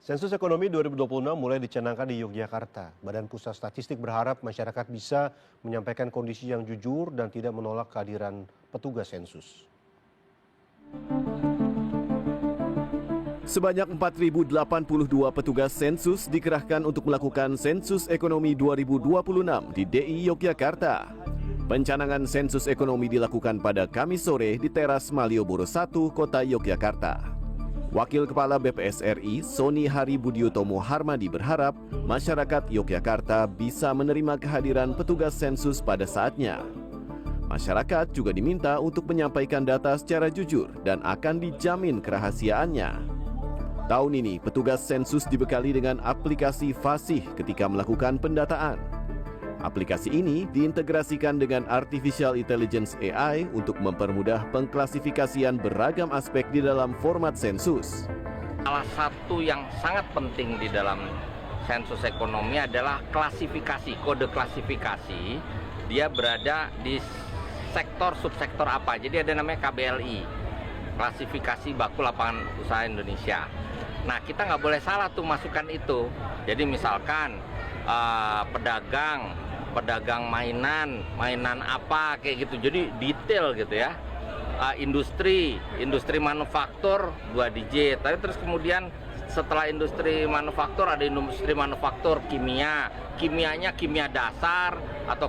Sensus Ekonomi 2026 mulai dicanangkan di Yogyakarta. Badan Pusat Statistik berharap masyarakat bisa menyampaikan kondisi yang jujur dan tidak menolak kehadiran petugas sensus. Sebanyak 4.082 petugas sensus dikerahkan untuk melakukan sensus ekonomi 2026 di DI Yogyakarta. Pencanangan sensus ekonomi dilakukan pada Kamis sore di teras Malioboro 1, Kota Yogyakarta. Wakil Kepala BPS RI, Sony Hari Budiotomo Harmadi berharap masyarakat Yogyakarta bisa menerima kehadiran petugas sensus pada saatnya. Masyarakat juga diminta untuk menyampaikan data secara jujur dan akan dijamin kerahasiaannya. Tahun ini, petugas sensus dibekali dengan aplikasi Fasih ketika melakukan pendataan. Aplikasi ini diintegrasikan dengan Artificial Intelligence AI untuk mempermudah pengklasifikasian beragam aspek di dalam format sensus. Salah satu yang sangat penting di dalam sensus ekonomi adalah klasifikasi, kode klasifikasi. Dia berada di sektor subsektor apa. Jadi ada namanya KBLI, klasifikasi baku lapangan usaha Indonesia. Nah, kita nggak boleh salah tuh masukkan itu. Jadi misalkan pedagang mainan apa kayak gitu. Jadi detail gitu ya. Industri manufaktur 2 digit. Tapi terus kemudian setelah industri manufaktur ada industri manufaktur kimianya kimia dasar atau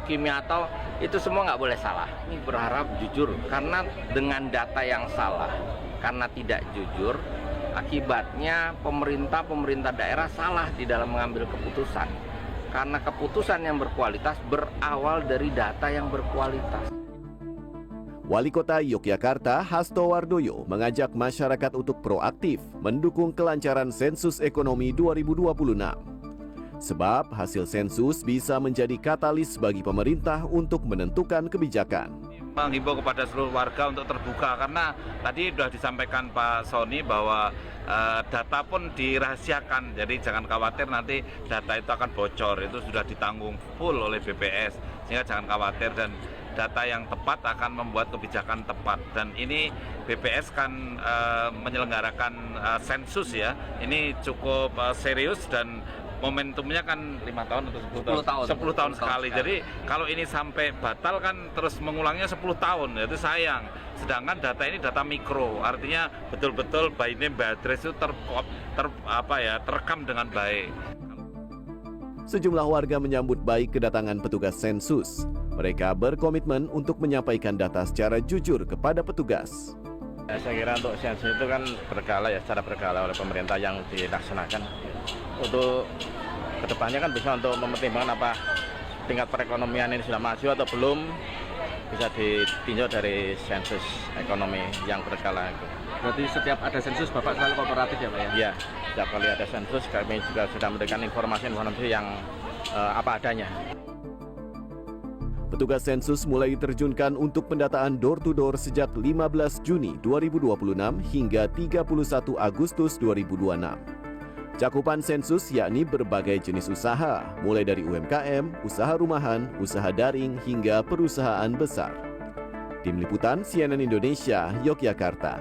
itu semua nggak boleh salah. Ini berharap jujur karena dengan data yang salah, karena tidak jujur, akibatnya pemerintah daerah salah di dalam mengambil keputusan. Karena keputusan yang berkualitas berawal dari data yang berkualitas. Wali Kota Yogyakarta, Hasto Wardoyo, mengajak masyarakat untuk proaktif mendukung kelancaran sensus ekonomi 2026. Sebab hasil sensus bisa menjadi katalis bagi pemerintah untuk menentukan kebijakan. Menghimbau kepada seluruh warga untuk terbuka karena tadi sudah disampaikan Pak Sony bahwa data pun dirahasiakan, jadi jangan khawatir nanti data itu akan bocor, itu sudah ditanggung full oleh BPS, sehingga jangan khawatir dan data yang tepat akan membuat kebijakan tepat. Dan ini BPS kan menyelenggarakan sensus ya, ini cukup serius dan momentumnya kan 5 tahun atau 10 tahun sekali. Jadi kalau ini sampai batal kan terus mengulangnya 10 tahun, itu sayang. Sedangkan data ini data mikro, artinya betul-betul by name by address itu terekam dengan baik. Sejumlah warga menyambut baik kedatangan petugas sensus. Mereka berkomitmen untuk menyampaikan data secara jujur kepada petugas. Saya kira untuk sensus itu kan berkala ya, secara berkala oleh pemerintah yang dilaksanakan. Untuk kedepannya kan bisa untuk mempertimbangkan apa tingkat perekonomian ini sudah maju atau belum, bisa ditinjau dari sensus ekonomi yang berkala itu. Berarti setiap ada sensus Bapak selalu kooperatif ya Pak ya? Iya, setiap kali ada sensus kami juga sudah memberikan informasi yang apa adanya. Petugas sensus mulai diterjunkan untuk pendataan door-to-door sejak 15 Juni 2026 hingga 31 Agustus 2026. Cakupan sensus yakni berbagai jenis usaha, mulai dari UMKM, usaha rumahan, usaha daring, hingga perusahaan besar. Tim Liputan CNN Indonesia, Yogyakarta.